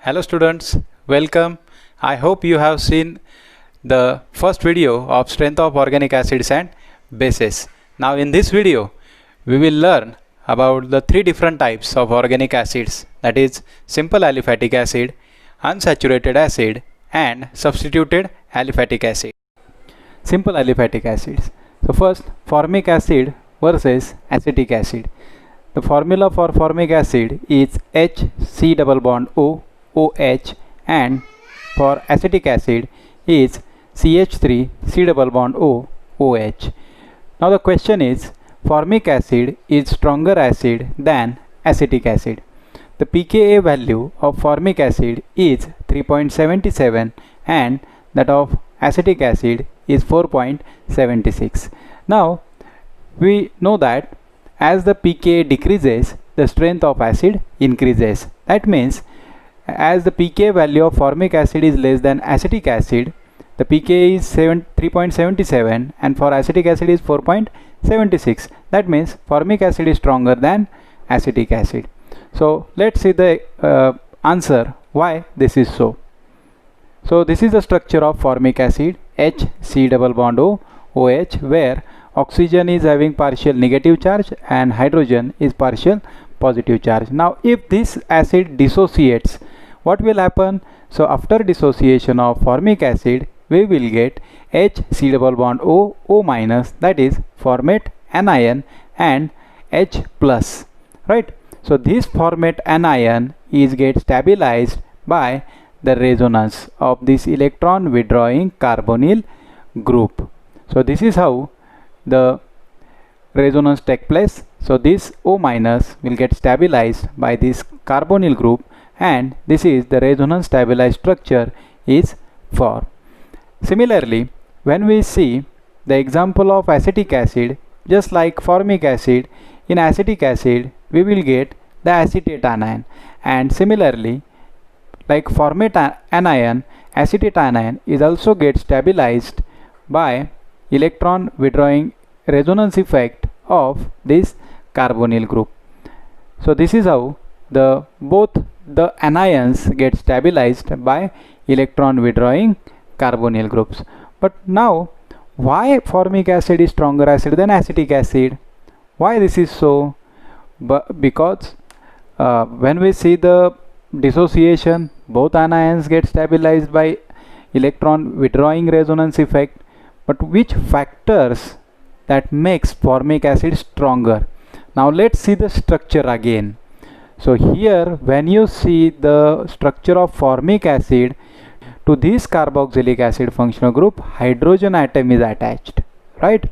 Hello students, welcome. I hope you have seen the first video of strength of organic acids and bases. Now in this video, we will learn about the three different types of organic acids, that is simple aliphatic acid, unsaturated acid and substituted aliphatic acid. Simple aliphatic acids. So first, formic acid versus acetic acid. The formula for formic acid is HC double bond O OH, and for acetic acid is CH3 C double bond O OH. Now the question is, formic acid is stronger acid than acetic acid. The pKa value of formic acid is 3.77 and that of acetic acid is 4.76. Now we know that as the pKa decreases, the strength of acid increases. That means as the pKa value of formic acid is less than acetic acid, the pKa is 3.77 and for acetic acid is 4.76. That means formic acid is stronger than acetic acid. So let's see the answer why this is so. So this is the structure of formic acid, HC double bond O OH, where oxygen is having partial negative charge and hydrogen is partial positive charge. Now if this acid dissociates, what will happen? So after dissociation of formic acid, we will get HC double bond O O minus, that is formate anion, and H plus, right? So this formate anion is get stabilized by the resonance of this electron withdrawing carbonyl group. So this is how the resonance take place. So this O minus will get stabilized by this carbonyl group, and this is the resonance stabilized structure is formed. Similarly, when we see the example of acetic acid, just like formic acid, in acetic acid we will get the acetate anion, and similarly like formate anion, acetate anion is also get stabilized by electron withdrawing resonance effect of this carbonyl group. So this is how both the anions get stabilized by electron withdrawing carbonyl groups. But now why formic acid is stronger acid than acetic acid? Why this is so? Because when we see the dissociation, both anions get stabilized by electron withdrawing resonance effect. But which factors that makes formic acid stronger? Now let's see the structure again. So here when you see the structure of formic acid, to this carboxylic acid functional group hydrogen atom is attached, right?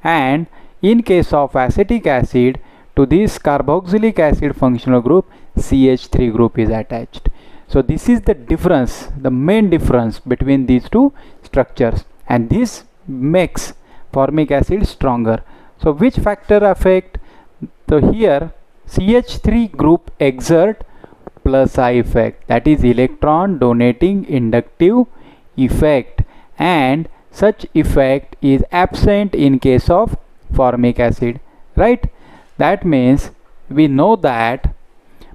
And in case of acetic acid, to this carboxylic acid functional group CH3 group is attached. So this is the difference, the main difference between these two structures, and this makes formic acid stronger. So which factor affect? So here CH3 group exert plus I effect, that is electron donating inductive effect, and such effect is absent in case of formic acid, right? That means we know that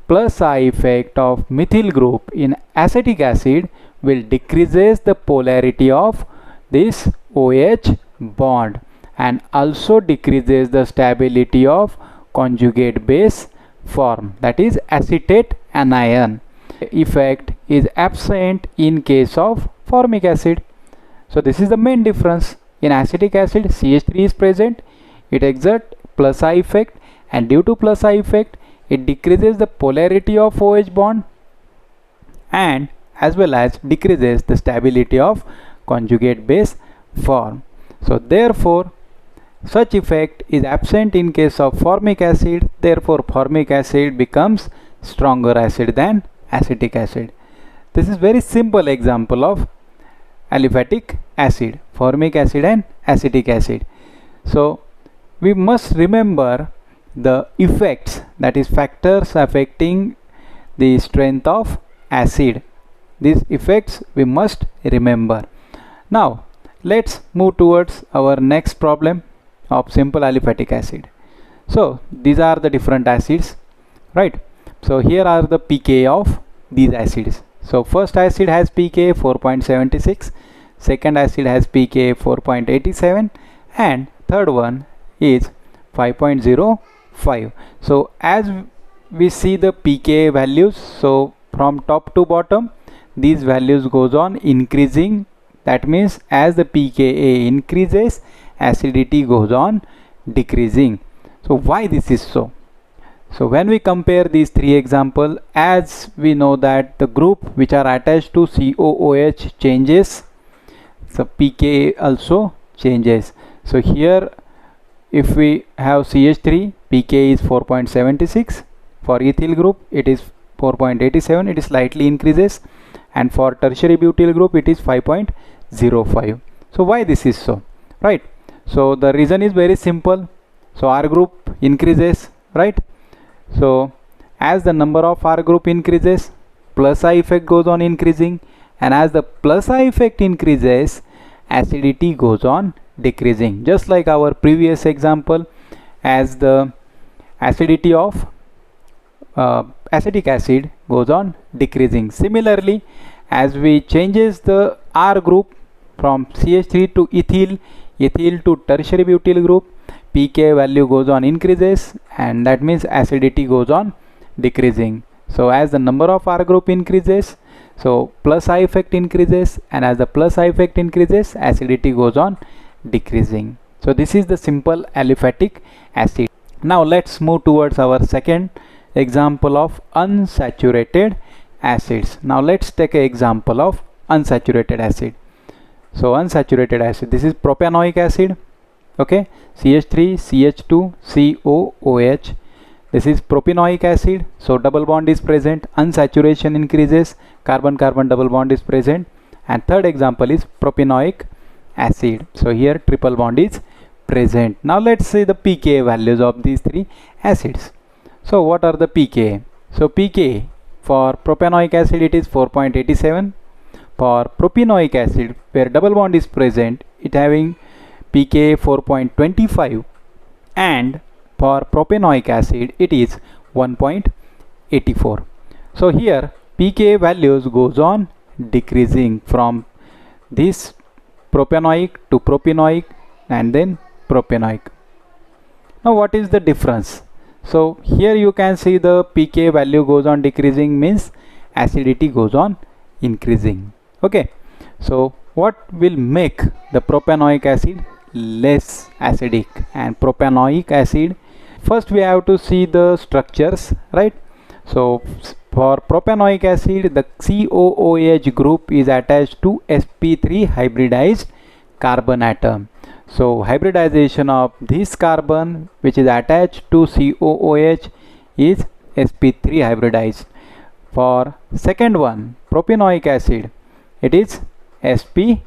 plus I effect of methyl group in acetic acid will decreases the polarity of this OH bond and also decreases the stability of conjugate base form, that is acetate anion. Effect is absent in case of formic acid. So this is the main difference. In acetic acid CH3 is present, it exerts plus I effect, and due to plus I effect it decreases the polarity of OH bond and as well as decreases the stability of conjugate base form. So therefore such effect is absent in case of formic acid, therefore formic acid becomes stronger acid than acetic acid. This is very simple example of aliphatic acid, formic acid and acetic acid. So we must remember the effects, that is factors affecting the strength of acid. These effects we must remember. Now let's move towards our next problem of simple aliphatic acid. So these are the different acids, right? So here are the pKa of these acids. So first acid has pKa 4.76, second acid has pKa 4.87, and third one is 5.05. So as we see the pKa values, so from top to bottom these values goes on increasing. That means as the pKa increases, acidity goes on decreasing. So why this is so? So when we compare these three examples, as we know that the group which are attached to COOH changes, so pKa also changes. So here if we have CH3, pKa is 4.76. For ethyl group it is 4.87, it is slightly increases, and for tertiary butyl group it is 5.05. So why this is so, right? So the reason is very simple. So R group increases, right? So as the number of R group increases, plus I effect goes on increasing, and as the plus I effect increases, acidity goes on decreasing. Just like our previous example, as the acidity of acetic acid goes on decreasing. Similarly, as we changes the R group from CH3 to ethyl, ethyl to tertiary butyl group, pKa value goes on increases, and that means acidity goes on decreasing. So as the number of R group increases, so plus I effect increases, and as the plus I effect increases, acidity goes on decreasing. So this is the simple aliphatic acid. Now let's move towards our second example of unsaturated acids. Now let's take an example of unsaturated acid. So unsaturated acid, this is propanoic acid, okay, CH3 CH2 COOH. This is propanoic acid, so double bond is present, unsaturation increases, carbon carbon double bond is present. And third example is propanoic acid, so here triple bond is present. Now let's see the pKa values of these three acids. So what are the pKa? So pKa for propanoic acid it is 4.87. For propanoic acid, where double bond is present, it having pKa 4.25, and for propanoic acid it is 1.84. So here pKa values goes on decreasing from this propanoic to propanoic and then propanoic. Now what is the difference? So here you can see the pKa value goes on decreasing, means acidity goes on increasing. Okay, so what will make the propanoic acid less acidic and propanoic acid? First we have to see the structures, right? So for propanoic acid, the COOH group is attached to sp3 hybridized carbon atom. So hybridization of this carbon which is attached to COOH is sp3 hybridized. For second one, propanoic acid, it is sp2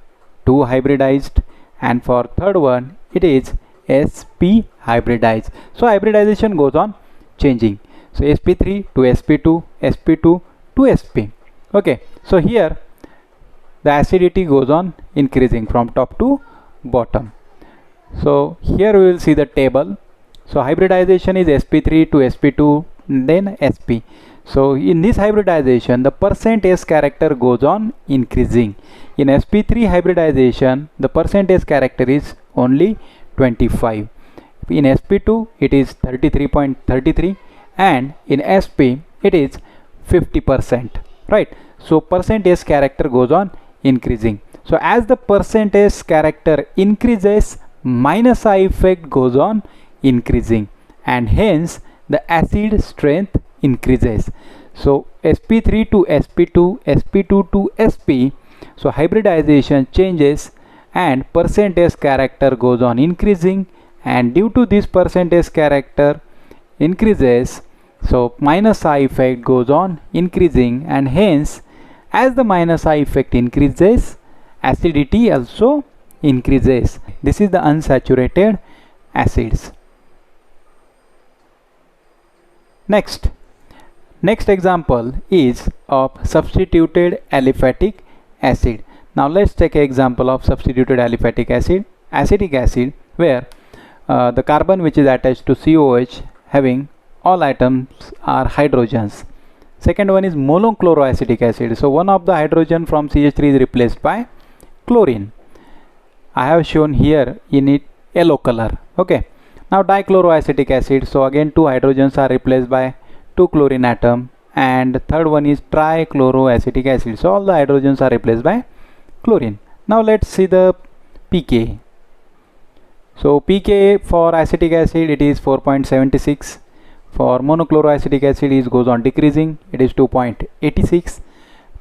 hybridized, and for third one it is sp hybridized. So hybridization goes on changing. So sp3 to sp2, sp2 to sp. Okay, so here the acidity goes on increasing from top to bottom. So here we will see the table. So hybridization is sp3 to sp2, then sp. So in this hybridization, the percent S character goes on increasing. In sp3 hybridization, the percent S character is only 25. In sp2 it is 33.33, and in sp it is 50%, right? So percent S character goes on increasing. So as the percent S character increases, minus I effect goes on increasing, and hence the acid strength increases. So sp3 to sp2, sp2 to sp, so hybridization changes and percent S character goes on increasing, and due to this percent S character increases, so minus I effect goes on increasing, and hence as the minus I effect increases, acidity also increases. This is the unsaturated acids. Next example is of substituted aliphatic acid. Now let's take an example of substituted aliphatic acid, acetic acid, where the carbon which is attached to COOH having all atoms are hydrogens. Second one is monochloroacetic acid. So one of the hydrogen from CH3 is replaced by chlorine. I have shown here in it yellow color. Okay. Now dichloroacetic acid. So again 2 hydrogens are replaced by 2 chlorine atom, and third one is trichloroacetic acid. So all the hydrogens are replaced by chlorine. Now let's see the pKa. So pKa for acetic acid it is 4.76. For monochloroacetic acid it goes on decreasing, it is 2.86.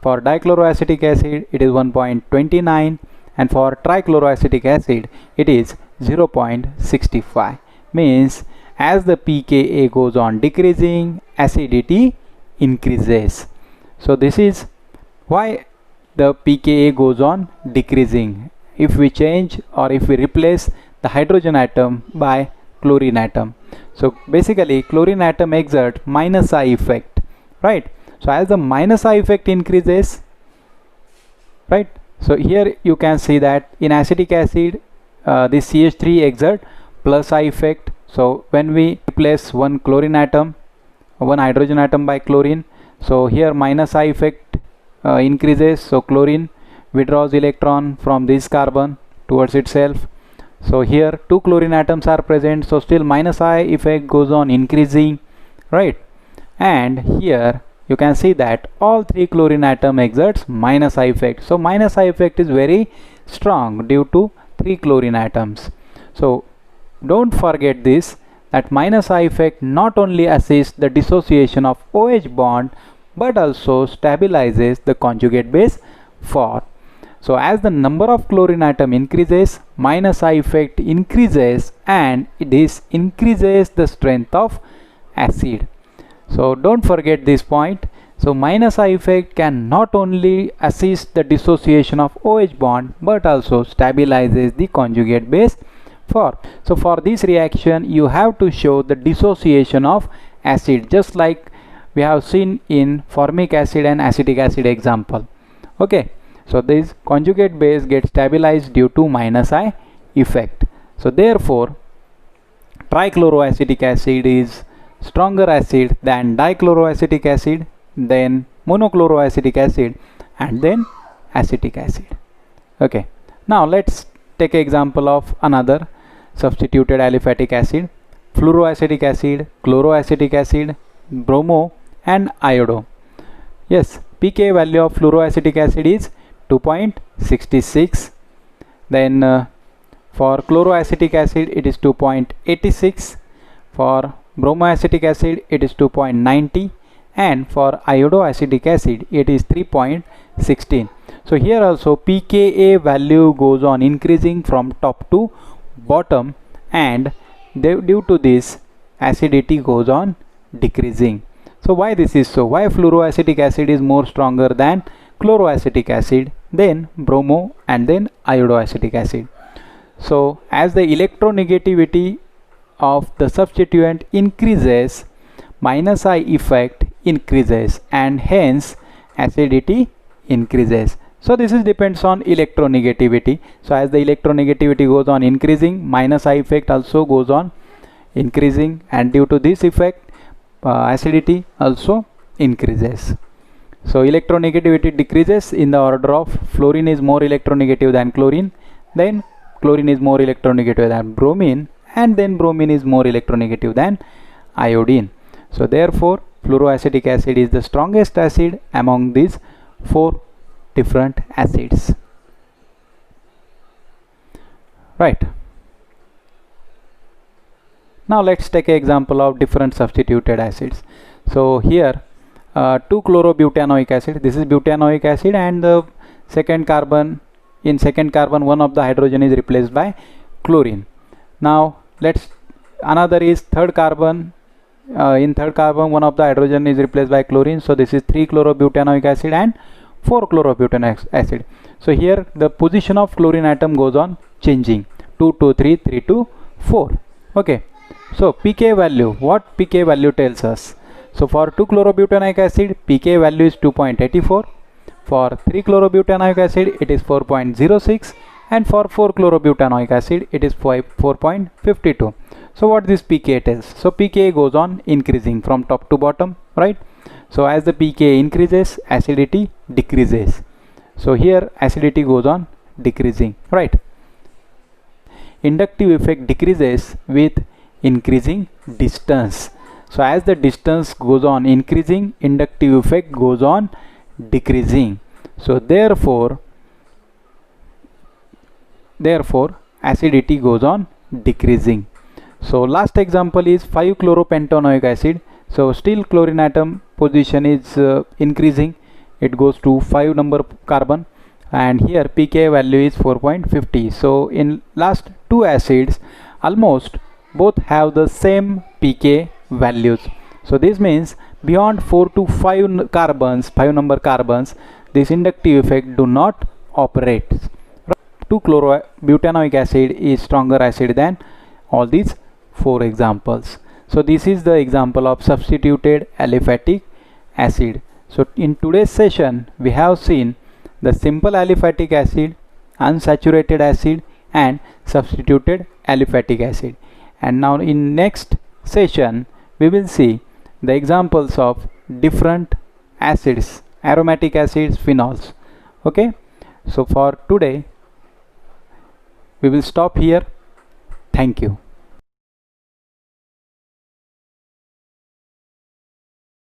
For dichloroacetic acid it is 1.29, and for trichloroacetic acid it is 0.65. Means as the pKa goes on decreasing, acidity increases. So this is why the pKa goes on decreasing if we change or if we replace the hydrogen atom by chlorine atom. So basically chlorine atom exert minus I effect, right? So as the minus I effect increases, right? So here you can see that in acetic acid this CH3 exert plus I effect. So when we replace one chlorine atom, one hydrogen atom by chlorine, so here minus I effect increases. So chlorine withdraws electron from this carbon towards itself. So here 2 chlorine atoms are present, so still minus I effect goes on increasing, right? And here you can see that all 3 chlorine atom exerts minus I effect. So minus I effect is very strong due to 3 chlorine atoms. So don't forget this, that minus I effect not only assists the dissociation of OH bond but also stabilizes the conjugate base form. So as the number of chlorine atom increases, minus I effect increases, and this increases the strength of acid. So don't forget this point. So minus I effect can not only assist the dissociation of OH bond but also stabilizes the conjugate base form. So for this reaction you have to show the dissociation of acid, just like we have seen in formic acid and acetic acid example. Okay. So this conjugate base gets stabilized due to minus I effect. So therefore trichloroacetic acid is stronger acid than dichloroacetic acid, then monochloroacetic acid, and then acetic acid. Okay. Now let's take an example of another substituted aliphatic acid: fluoroacetic acid, chloroacetic acid, bromo, and iodo. Yes, pKa value of fluoroacetic acid is 2.66. Then for chloroacetic acid it is 2.86. For bromoacetic acid it is 2.90, and for iodoacetic acid it is 3.16. So here also pKa value goes on increasing from top to bottom, and due to this acidity goes on decreasing. So why this is so? Why fluoroacetic acid is more stronger than chloroacetic acid, then bromo, and then iodoacetic acid? So as the electronegativity of the substituent increases, minus I effect increases, and hence acidity increases. So this is depends on electronegativity. So as the electronegativity goes on increasing, minus I effect also goes on increasing, and due to this effect acidity also increases. So electronegativity decreases in the order of fluorine is more electronegative than chlorine, then chlorine is more electronegative than bromine, and then bromine is more electronegative than iodine. So therefore fluoroacetic acid is the strongest acid among these 4 different acids. Right. Now let's take an example of different substituted acids. So here 2-chlorobutanoic acid, this is butanoic acid, and the second carbon one of the hydrogen is replaced by chlorine. Now another is third carbon, in third carbon one of the hydrogen is replaced by chlorine. So this is 3-chlorobutanoic acid and 4-chlorobutanoic acid. So here the position of chlorine atom goes on changing, 2 to 3, 3 to 4. Okay. So pK value, what pK value tells us? So for 2-chlorobutanoic acid pK value is 2.84, for 3-chlorobutanoic acid it is 4.06, and for 4-chlorobutanoic acid it is 4.52. So what this pK tells? So pK goes on increasing from top to bottom, right? So as the pK increases, acidity decreases. So here acidity goes on decreasing, right? Inductive effect decreases with increasing distance. So as the distance goes on increasing, inductive effect goes on decreasing. So therefore acidity goes on decreasing. So last example is 5-chloropentanoic acid. So still chlorine atom position is increasing. It goes to 5 number carbon, and here pK value is 4.50. So in last two acids almost both have the same pK values. So this means beyond 4 to 5 carbons, 5 number carbons, this inductive effect do not operate. 2-chlorobutanoic acid is stronger acid than all these 4 examples. So this is the example of substituted aliphatic acid. So in today's session we have seen the simple aliphatic acid, unsaturated acid, and substituted aliphatic acid. And now in next session we will see the examples of different acids, aromatic acids, phenols. Okay, so for today we will stop here. Thank you.